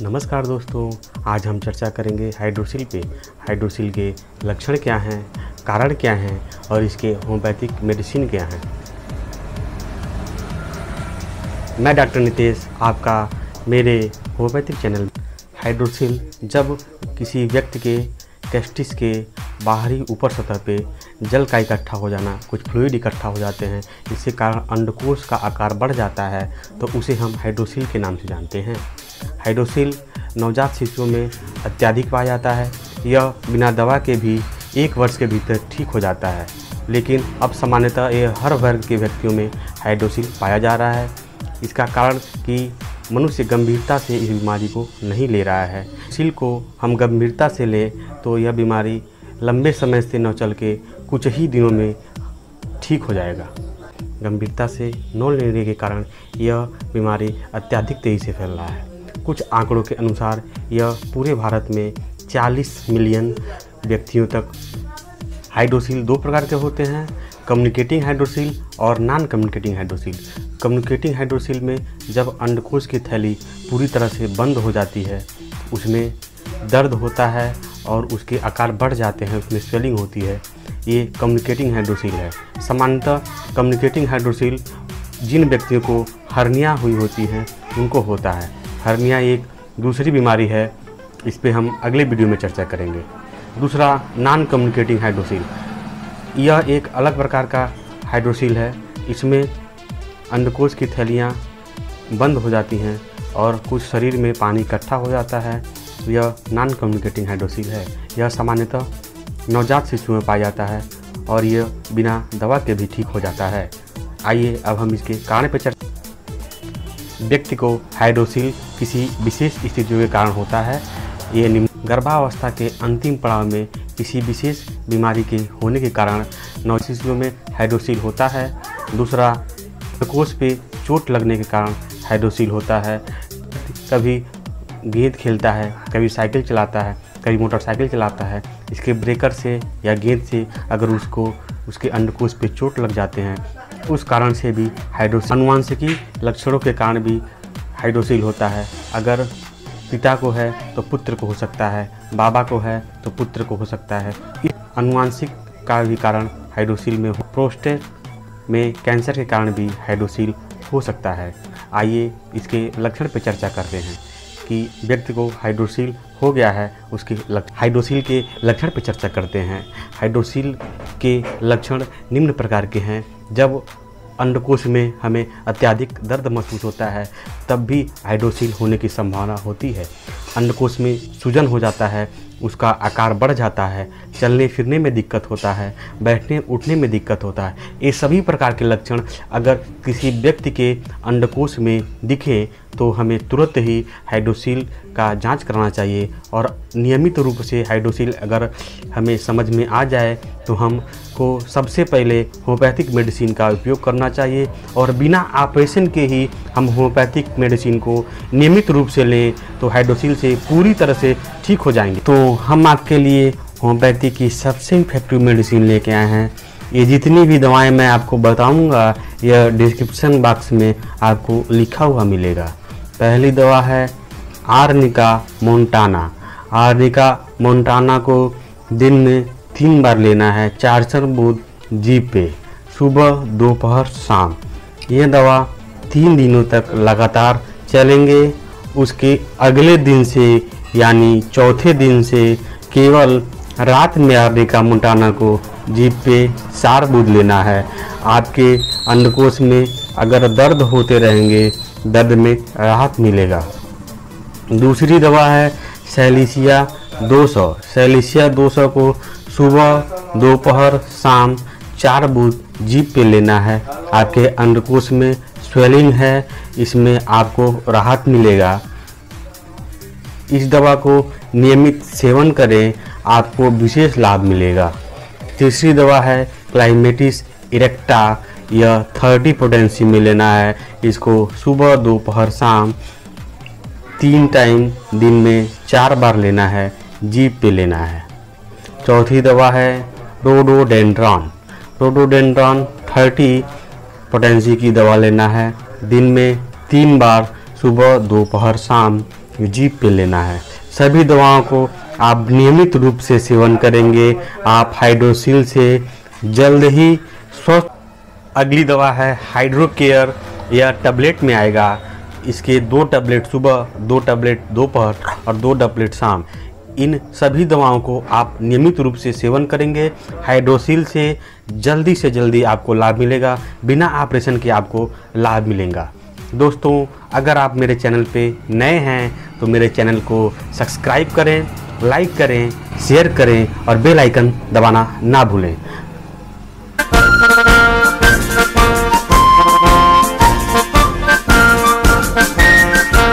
नमस्कार दोस्तों, आज हम चर्चा करेंगे हाइड्रोसिल पे। हाइड्रोसिल के लक्षण क्या हैं, कारण क्या हैं और इसके होम्योपैथिक मेडिसिन क्या हैं। मैं डॉक्टर नितेश, आपका मेरे होम्योपैथिक चैनल। हाइड्रोसिल जब किसी व्यक्ति के टेस्टिस के बाहरी ऊपर सतह पे जल का इकट्ठा हो जाना, कुछ फ्लूइड इकट्ठा हो जाते हैं, इसके कारण अंडकोश का आकार बढ़ जाता है, तो उसे हम हाइड्रोसिल के नाम से जानते हैं। हाइड्रोसिल नवजात शिशुओं में अत्यधिक पाया जाता है। यह बिना दवा के भी 1 वर्ष के भीतर ठीक हो जाता है, लेकिन अब सामान्यतः यह हर वर्ग के व्यक्तियों में हाइड्रोसिल पाया जा रहा है। इसका कारण कि मनुष्य गंभीरता से इस बीमारी को नहीं ले रहा है। हाइड्रोसिल को हम गंभीरता से लें तो यह बीमारी लंबे समय से न चल के कुछ ही दिनों में ठीक हो जाएगा। गंभीरता से न लेने के कारण यह बीमारी अत्यधिक तेज़ी से फैल रहा है। कुछ आंकड़ों के अनुसार यह पूरे भारत में 40 मिलियन व्यक्तियों तक। हाइड्रोसिल 2 प्रकार के होते हैं, कम्युनिकेटिंग हाइड्रोसिल और non communicating hydrocele. Communicating hydrocele में जब अंडकोश की थैली पूरी तरह से बंद हो जाती है, उसमें दर्द होता है और उसके आकार बढ़ जाते हैं, उसमें स्वेलिंग होती है, ये कम्युनिकेटिंग हाइड्रोसिल है। सामान्यतः कम्युनिकेटिंग हाइड्रोसिल जिन व्यक्तियों को हर्निया हुई होती है उनको होता है। हर्निया एक दूसरी बीमारी है, इस पे हम अगले वीडियो में चर्चा करेंगे। दूसरा नॉन कम्युनिकेटिंग हाइड्रोसिल, यह एक अलग प्रकार का हाइड्रोसिल है। इसमें अंडकोश की थैलियाँ बंद हो जाती हैं और कुछ शरीर में पानी इकट्ठा हो जाता है। यह नॉन कम्युनिकेटिंग हाइड्रोसिल है। यह सामान्यतः नवजात शिशु में पाया जाता है और यह बिना दवा के भी ठीक हो जाता है। आइए अब हम इसके कारण पर चर्चा। व्यक्ति को हाइड्रोसिल किसी विशेष स्थितियों के कारण होता है। ये गर्भावस्था के अंतिम पड़ाव में किसी विशेष बीमारी के होने के कारण नवजात शिशुओं में हाइड्रोसिल होता है। दूसरा, अंडकोश पे चोट लगने के कारण हाइड्रोसिल होता है। कभी गेंद खेलता है, कभी साइकिल चलाता है, कभी मोटरसाइकिल चलाता है, इसके ब्रेकर से या गेंद से अगर उसके अंडकोश पे चोट लग जाते हैं, उस कारण से भी हाइड्रोसिल। आनुवंशिकी लक्षणों के कारण भी हाइड्रोसिल होता है। अगर पिता को है तो पुत्र को हो सकता है, बाबा को है तो पुत्र को हो सकता है। आनुवंशिक का भी कारण हाइड्रोसिल में हो। प्रोस्टेट में कैंसर के कारण भी हाइड्रोसिल हो सकता है। आइए इसके लक्षण पर चर्चा करते हैं कि व्यक्ति को हाइड्रोसिल हो गया है, उसके हाइड्रोसिल के लक्षण पर चर्चा करते हैं। हाइड्रोसिल के लक्षण निम्न प्रकार के हैं। जब अंडकोश में हमें अत्यधिक दर्द महसूस होता है, तब भी हाइड्रोसिल होने की संभावना होती है। अंडकोश में सूजन हो जाता है, उसका आकार बढ़ जाता है, चलने फिरने में दिक्कत होता है, बैठने उठने में दिक्कत होता है। ये सभी प्रकार के लक्षण अगर किसी व्यक्ति के अंडकोश में दिखें तो हमें तुरंत ही हाइड्रोसिल का जांच कराना चाहिए और नियमित रूप से हाइड्रोसिल अगर हमें समझ में आ जाए तो हमको सबसे पहले होम्योपैथिक मेडिसिन का उपयोग करना चाहिए और बिना ऑपरेशन के ही हम होम्योपैथिक मेडिसिन को नियमित रूप से लें तो हाइड्रोसिल से पूरी तरह से ठीक हो जाएंगे। तो हम आपके लिए होम्योपैथी की सबसे इफेक्टिव मेडिसिन लेके आए हैं। ये जितनी भी दवाएं मैं आपको बताऊंगा, यह डिस्क्रिप्शन बॉक्स में आपको लिखा हुआ मिलेगा। पहली दवा है आर्निका मोंटाना। आर्निका मोंटाना को दिन में 3 बार लेना है, 4 बूंद जीभ पे, सुबह दोपहर शाम। यह दवा 3 दिनों तक लगातार चलेंगे। उसके अगले दिन से यानी चौथे दिन से केवल रात में आर्निका मोंटाना को जीभ पे 4 बूंद लेना है। आपके अंडकोश में अगर दर्द होते रहेंगे, दर्द में राहत मिलेगा। दूसरी दवा है सैलिसिया 200। सैलिसिया 200 को सुबह दोपहर शाम 4 बूंद जीभ पे लेना है। आपके अंडकोश में स्वेलिंग है, इसमें आपको राहत मिलेगा। इस दवा को नियमित सेवन करें, आपको विशेष लाभ मिलेगा। तीसरी दवा है क्लाइमेटिस इरेक्टा। यह 30 पोटेंसी में लेना है। इसको सुबह दोपहर शाम 3 टाइम दिन में 4 बार लेना है, जीभ पे लेना है। चौथी दवा है रोडोडेंड्रॉन। रोडोडेंड्रॉन 30 पोटेंसी की दवा लेना है, दिन में 3 बार सुबह दोपहर शाम जीभ पे लेना है। सभी दवाओं को आप नियमित रूप से सेवन करेंगे, आप हाइड्रोसील से जल्द ही स्वस्थ। अगली दवा है हाइड्रोकेयर, यह टैबलेट में आएगा। इसके 2 टैबलेट सुबह, 2 टैबलेट दोपहर और 2 टैबलेट शाम। इन सभी दवाओं को आप नियमित रूप से सेवन करेंगे, हाइड्रोसील से जल्दी आपको लाभ मिलेगा, बिना ऑपरेशन के आपको लाभ मिलेगा। दोस्तों, अगर आप मेरे चैनल पे नए हैं तो मेरे चैनल को सब्सक्राइब करें, लाइक करें, शेयर करें और बेल आइकन दबाना ना भूलें।